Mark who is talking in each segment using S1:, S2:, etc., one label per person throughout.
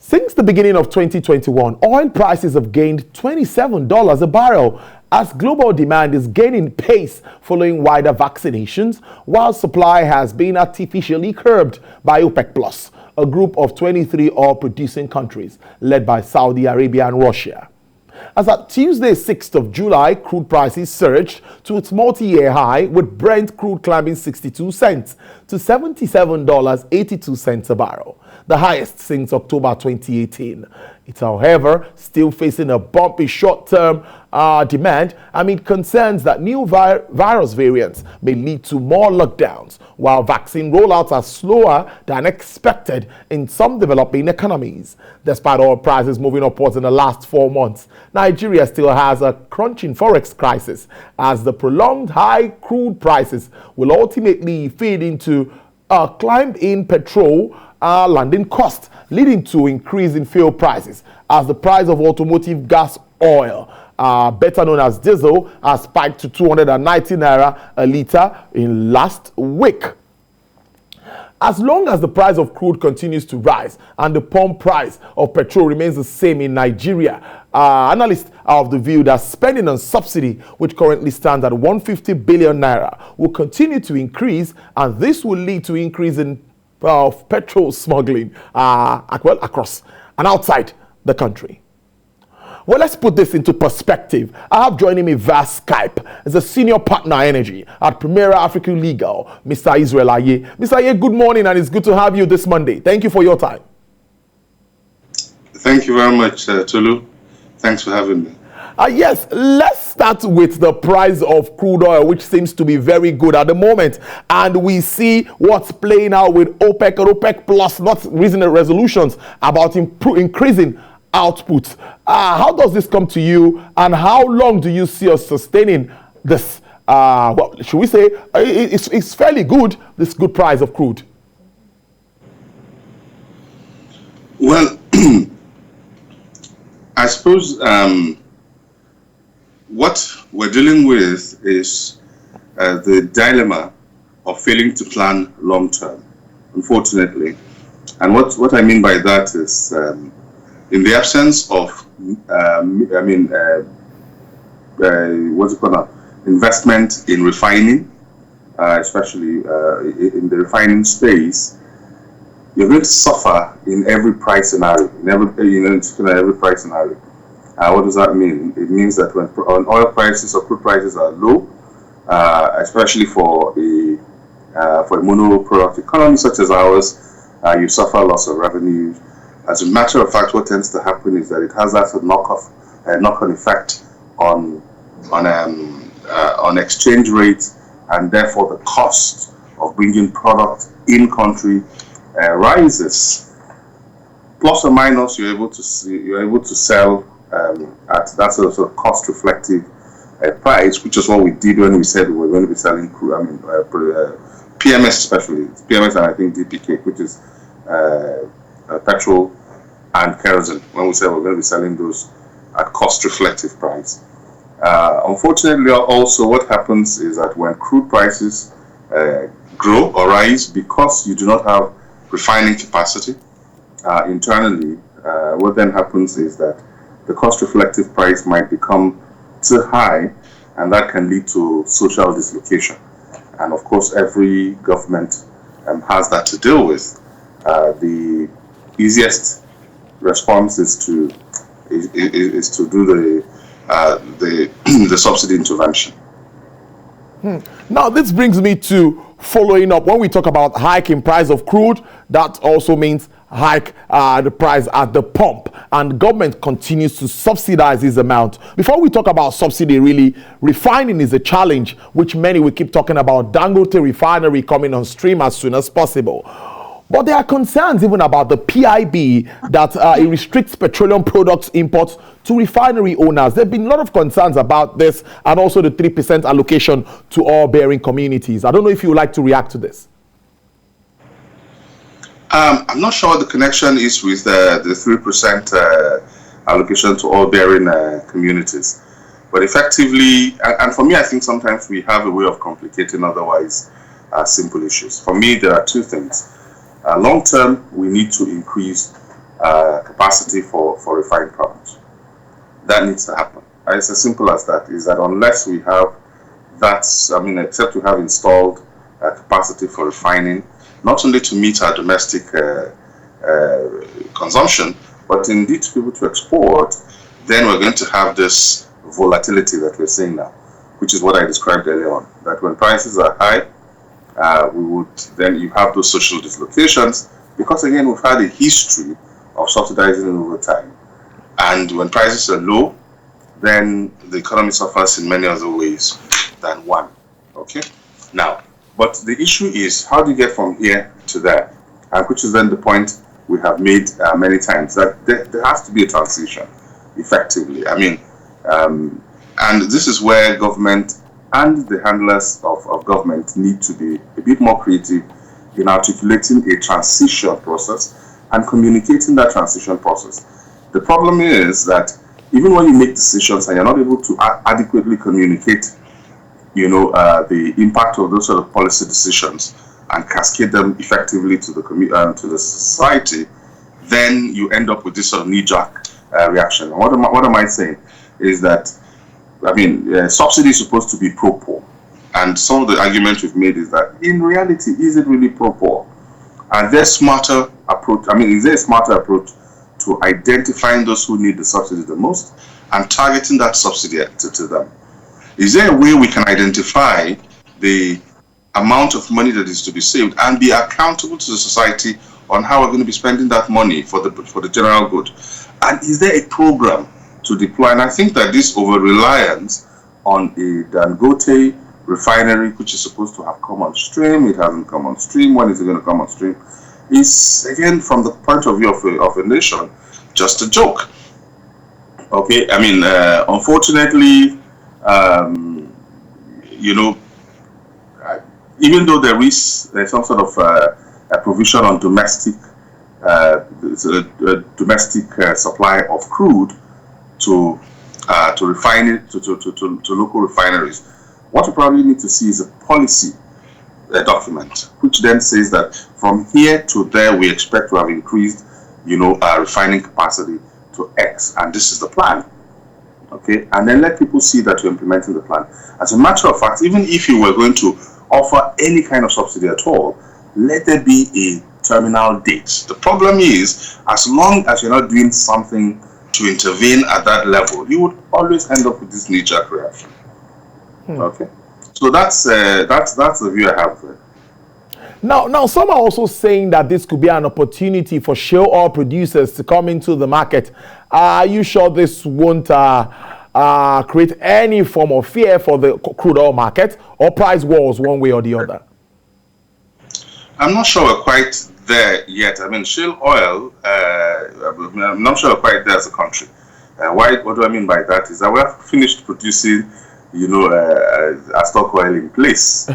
S1: Since the beginning of 2021, oil prices have gained $27 a barrel as global demand is gaining pace following wider vaccinations, while supply has been artificially curbed by OPEC+, a group of 23 oil-producing countries led by Saudi Arabia and Russia. As at Tuesday, 6th of July, crude prices surged to its multi-year high, with Brent crude climbing 62 cents to $77.82 a barrel, the highest since October 2018. It's, however, still facing a bumpy short-term demand amid concerns that new virus variants may lead to more lockdowns, while vaccine rollouts are slower than expected in some developing economies. Despite oil prices moving upwards in the last 4 months, Nigeria still has a crunching forex crisis, as the prolonged high crude prices will ultimately feed into a climb in petrol landing cost, leading to increase in fuel prices as the price of automotive gas oil, better known as diesel, has spiked to 290 naira a litre in last week. As long as the price of crude continues to rise and the pump price of petrol remains the same in Nigeria, analysts are of the view that spending on subsidy, which currently stands at 150 billion naira, will continue to increase, and this will lead to increase in petrol smuggling across and outside the country. Well, let's put this into perspective. I have joining me via Skype as a senior partner energy at Primera African Legal, Mr. Israel Aye. Mr. Aye, good morning, and it's good to have you this Monday. Thank you for your time.
S2: Thank you very much, Tolu. Thanks for having me.
S1: Yes, let's start with the price of crude oil, which seems to be very good at the moment. And we see what's playing out with OPEC and OPEC Plus not reaching resolutions about increasing output. How does this come to you, and how long do you see us sustaining this? Well, should we say it's fairly good, this good price of crude?
S2: Well, I suppose what we're dealing with is the dilemma of failing to plan long term, unfortunately. And what I mean by that is, in the absence of, investment in refining, especially in the refining space, you're going to suffer in every price scenario, in every price scenario. What does that mean? It means that when oil prices or crude prices are low, especially for a mono-product economy such as ours, you suffer loss of revenue. As a matter of fact, what tends to happen is that it has that knock-on effect on exchange rates, and therefore the cost of bringing product in country rises. Plus or minus, you're able to sell at that sort of cost-reflective price, which is what we did when we said we were going to be selling PMS, especially PMS, and I think DPK, which is petrol and kerosene. When we said we're going to be selling those at cost-reflective price. Unfortunately, also what happens is that when crude prices grow or rise, because you do not have refining capacity internally, what then happens is that the cost-reflective price might become too high, and that can lead to social dislocation. And of course, every government has that to deal with. The easiest response is to do the subsidy intervention.
S1: Now, this brings me to following up. When we talk about hike in price of crude, that also means hike the price at the pump, and government continues to subsidize this amount. Before we talk about subsidy, really, refining is a challenge, which many will keep talking about Dangote refinery coming on stream as soon as possible. But there are concerns even about the PIB that it restricts petroleum products imports to refinery owners. There have been a lot of concerns about this, and also the 3% allocation to oil-bearing communities. I don't know if you would like to react to this.
S2: I'm not sure what the connection is with the 3% allocation to oil-bearing communities. But effectively, and for me, I think sometimes we have a way of complicating otherwise simple issues. For me, there are two things. Long term, we need to increase capacity for refined products. That needs to happen. And it's as simple as that, is that unless we have that, except we have installed capacity for refining, not only to meet our domestic consumption, but indeed to be able to export, then we're going to have this volatility that we're seeing now, which is what I described earlier on, that when prices are high, then you have those social dislocations, because again, we've had a history of subsidizing over time. And when prices are low, then the economy suffers in many other ways than one. Okay? Now, but the issue is, how do you get from here to there? Which is then the point we have made many times, that there has to be a transition, effectively. And this is where government and the handlers of government need to be a bit more creative in articulating a transition process and communicating that transition process. The problem is that even when you make decisions and you're not able to adequately communicate, the impact of those sort of policy decisions and cascade them effectively to the society, then you end up with this sort of knee-jerk reaction. And what am I saying? Is that subsidy is supposed to be pro-poor, and some of the arguments we've made is that in reality, is it really pro-poor? And there's smarter approach. Is there a smarter approach to identifying those who need the subsidy the most and targeting that subsidy to them? Is there a way we can identify the amount of money that is to be saved and be accountable to the society on how we're going to be spending that money for the general good? And is there a program to deploy? And I think that this over-reliance on a Dangote refinery, which is supposed to have come on stream, it hasn't come on stream. When is it going to come on stream? Is, again, from the point of view of a nation, just a joke. Okay, unfortunately, even though there's some sort of a provision on domestic supply of crude to refine it to local refineries, what we probably need to see is a policy document, which then says that from here to there we expect to have increased, our refining capacity to X, and this is the plan. Okay, and then let people see that you're implementing the plan. As a matter of fact, even if you were going to offer any kind of subsidy at all, let there be a terminal date. The problem is, as long as you're not doing something to intervene at that level, you would always end up with this knee-jerk reaction. Okay, so that's the view I have there.
S1: Now, some are also saying that this could be an opportunity for shale oil producers to come into the market. Are you sure this won't create any form of fear for the crude oil market or price wars one way or the other?
S2: I'm not sure we're quite there yet. Shale oil, I'm not sure we're quite there as a country. What do I mean by that is that we have finished producing a stock oil in place,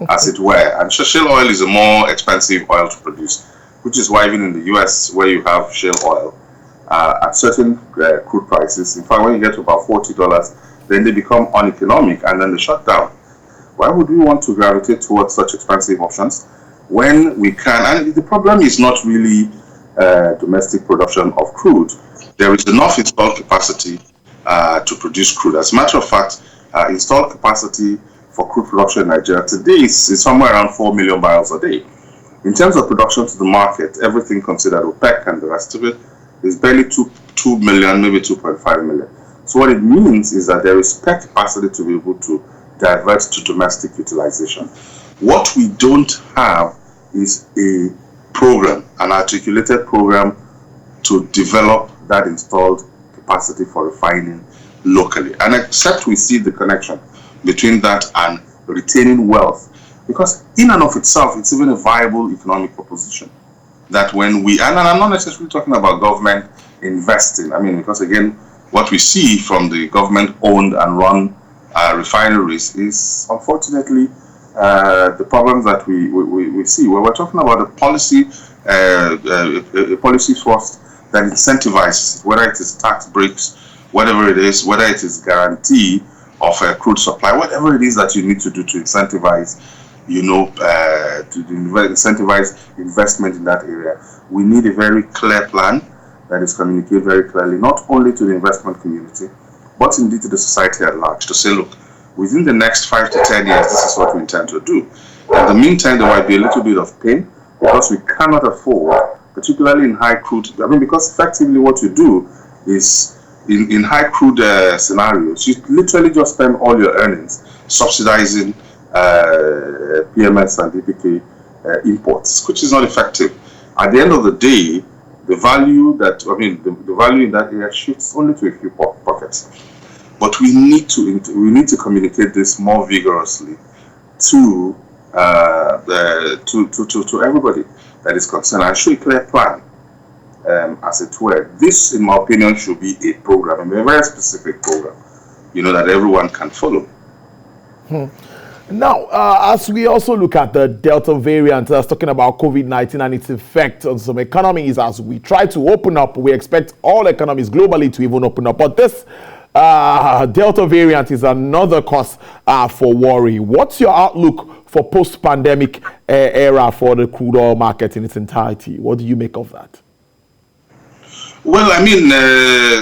S2: as it were. And shale oil is a more expensive oil to produce, which is why even in the US, where you have shale oil, at certain crude prices, in fact, when you get to about $40, then they become uneconomic and then they shut down. Why would we want to gravitate towards such expensive options when we can? And the problem is not really domestic production of crude. There is enough installed capacity to produce crude. As a matter of fact, installed capacity for crude production in Nigeria today is somewhere around 4 million barrels a day. In terms of production to the market, everything considered, OPEC and the rest of it, is barely 2 million, maybe 2.5 million. So what it means is that there is spare capacity to be able to divert to domestic utilization. What we don't have is a program, an articulated program to develop that installed capacity for refining locally. And except we see the connection between that and retaining wealth, because in and of itself, it's even a viable economic proposition. That when we, and I'm not necessarily talking about government investing, because again, what we see from the government-owned and run refineries is unfortunately the problems that we see. Where we're talking about a policy force that incentivizes, whether it is tax breaks, whatever it is, whether it is guarantee of a crude supply, whatever it is that you need to do to incentivize, incentivize investment in that area. We need a very clear plan that is communicated very clearly, not only to the investment community, but indeed to the society at large, to say, look, within the next 5 to 10 years, this is what we intend to do. In the meantime, there might be a little bit of pain because we cannot afford, particularly in high crude, because effectively what you do is, in high crude scenarios, you literally just spend all your earnings subsidizing PMS and DPK imports, which is not effective. At the end of the day, the value the value in that area shifts only to a few pockets. But we need to communicate this more vigorously to everybody that is concerned, and show a clear plan. As it were, this, in my opinion, should be a program, a very specific program, that everyone can follow.
S1: Now, as we also look at the Delta variant, talking about COVID-19 and its effect on some economies, as we try to open up, we expect all economies globally to even open up. But this Delta variant is another cause for worry. What's your outlook for post-pandemic era for the crude oil market in its entirety? What do you make of that?
S2: Well,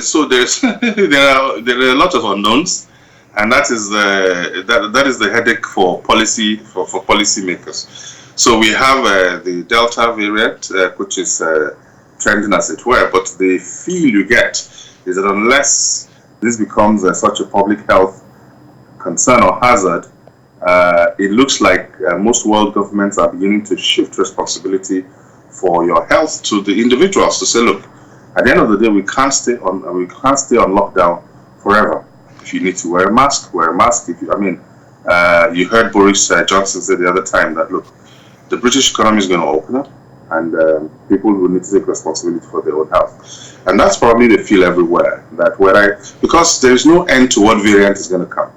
S2: so there's there are a lot of unknowns. And that is the headache for policymakers. So we have the Delta variant, which is trending, as it were. But the feel you get is that unless this becomes such a public health concern or hazard, it looks like most world governments are beginning to shift responsibility for your health to the individuals, to say, look, at the end of the day, we can't stay on lockdown forever. If you need to wear a mask, wear a mask. You heard Boris Johnson say the other time that, look, the British economy is going to open up, and people will need to take responsibility for their own health. And that's probably the feel everywhere, because there is no end to what variant is going to come.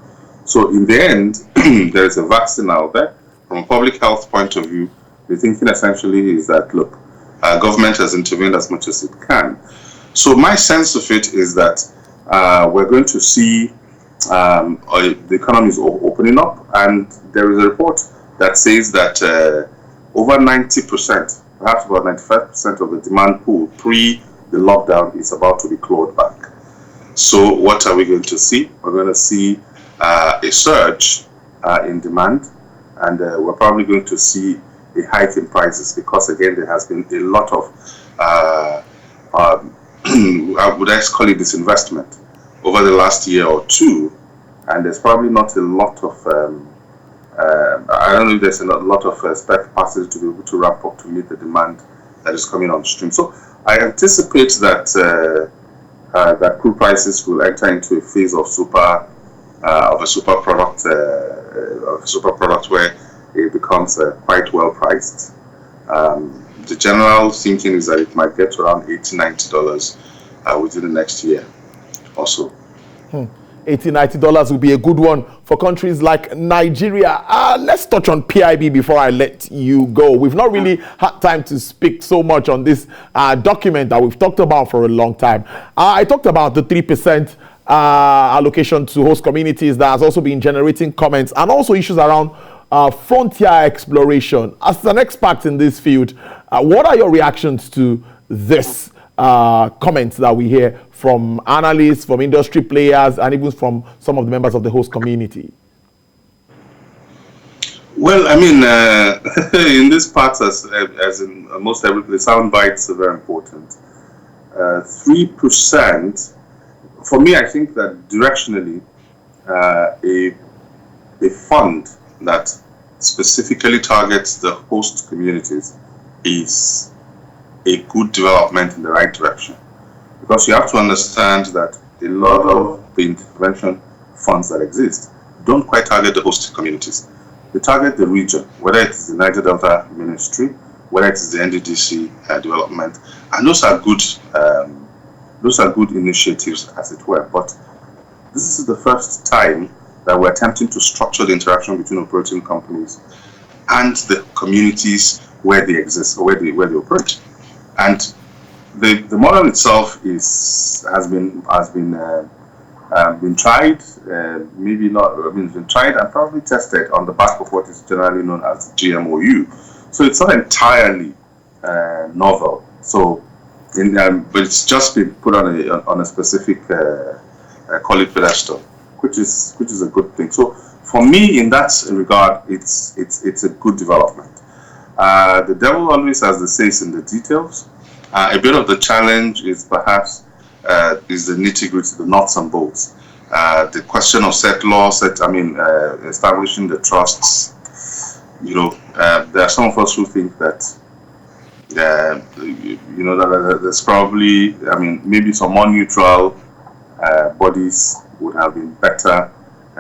S2: So in the end, there is a vaccine out there. From a public health point of view, the thinking essentially is that, look, government has intervened as much as it can. So my sense of it is that we're going to see the economy is opening up, and there is a report that says that over 90%, perhaps about 95% of the demand pool pre the lockdown is about to be clawed back. So what are we going to see? We're going to see a surge in demand, and we're probably going to see a hike in prices because, again, there has been a lot of would I call it disinvestment over the last year or two, and there's probably not a lot of I don't know if there's a lot of spare capacity to be able to ramp up to meet the demand that is coming on stream. So I anticipate that that crude prices will enter into a phase of a super product where it becomes quite well priced. The general thinking is that it might get to around $80-90 within the next year or so.
S1: $80-90 would be a good one for countries like Nigeria. Let's touch on PIB before I let you go. We've not really had time to speak so much on this document that we've talked about for a long time. I talked about the 3% allocation to host communities that has also been generating comments, and also issues around frontier exploration. As an expert in this field, what are your reactions to this comments that we hear from analysts, from industry players, and even from some of the members of the host community?
S2: Well, in this part, as in most everything, the sound bites are very important. 3%, for me, I think that directionally, a fund that specifically targets the host communities is a good development in the right direction. Because you have to understand that a lot of the intervention funds that exist don't quite target the host communities. They target the region, whether it is the Niger Delta Ministry, whether it is the NDDC development, and those are good initiatives, as it were. But this is the first time that we're attempting to structure the interaction between operating companies and the communities where they exist or where they operate. And the model itself has been tried, maybe not. It's been tried and probably tested on the back of what is generally known as GMOU. So it's not entirely novel. So but it's just been put on a specific call it pedestal, which is a good thing. So for me, in that regard, it's a good development. The devil always, as they say, is in the details. A bit of the challenge is perhaps is the nitty-gritty, the nuts and bolts. The question of establishing the trusts. There are some of us who think that that there's probably, maybe some more neutral bodies would have been better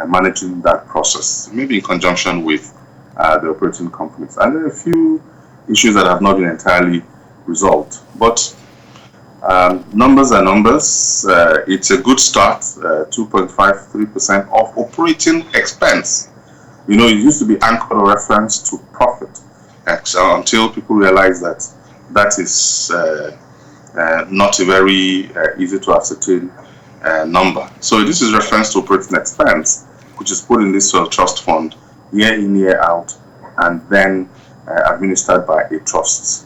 S2: managing that process, maybe in conjunction with the operating companies. And there are a few issues that have not been entirely resolved. But numbers are numbers. It's a good start, 2.53% of operating expense. It used to be anchored or reference to profit until people realize that is not a very easy to ascertain number. So this is reference to operating expense, which is put in this trust fund year in, year out, and then administered by a trust,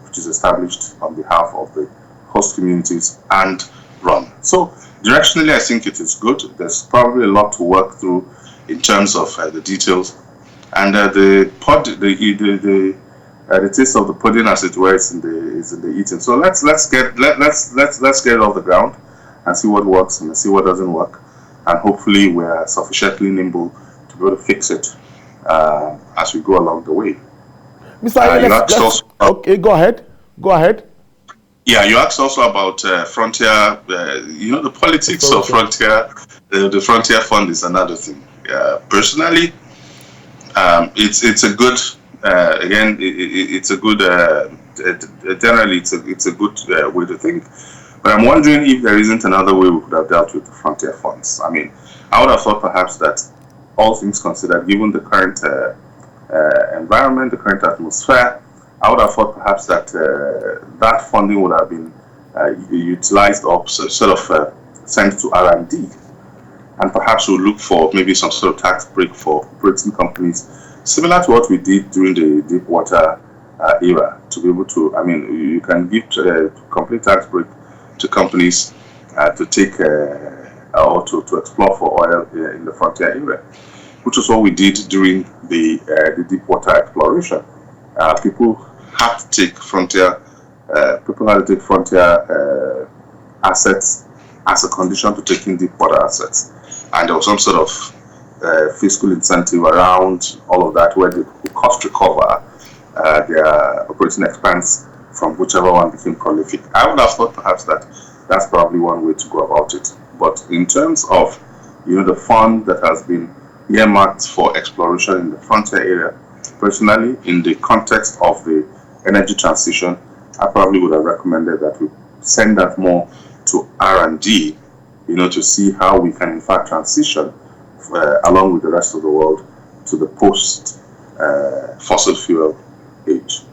S2: which is established on behalf of the host communities and run. So directionally, I think it is good. There's probably a lot to work through in terms of the details, and the taste of the pudding, as it were, is in the eating. So let's get it off the ground and see what works and see what doesn't work, and hopefully we're sufficiently nimble to be able to fix it as we go along the way.
S1: Mr. Okay, go ahead.
S2: Yeah, you asked also about frontier. The politics of frontier. The frontier fund is another thing. Personally, it's a good. Again, it's a good. Generally, it's a good way to think. But I'm wondering if there isn't another way we could have dealt with the frontier funds. I would have thought perhaps that, all things considered, given the current environment, the current atmosphere, I would have thought perhaps that that funding would have been utilized or sort of sent to R&D, and perhaps we'll look for maybe some sort of tax break for operating companies, similar to what we did during the deep water era, to be able to, you can give a complete tax break to companies to take or to explore for oil in the frontier area, which is what we did during the deep water exploration. People had to take frontier assets as a condition to taking deep water assets, and there was some sort of fiscal incentive around all of that, where they could cost recover their operating expense from whichever one became prolific. I would have thought perhaps that's probably one way to go about it. But in terms of the fund that has been earmarked for exploration in the frontier area, personally, in the context of the energy transition, I probably would have recommended that we send that more to R&D, to see how we can in fact transition along with the rest of the world to the post fossil fuel age.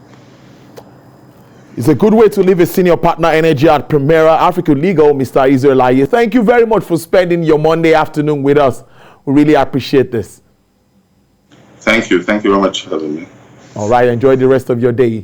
S1: It's a good way to leave a senior partner energy at Primera Africa Legal, Mr. Israel. Thank you very much for spending your Monday afternoon with us. We really appreciate this.
S2: Thank you. Thank you very much for having me.
S1: All right. Enjoy the rest of your day.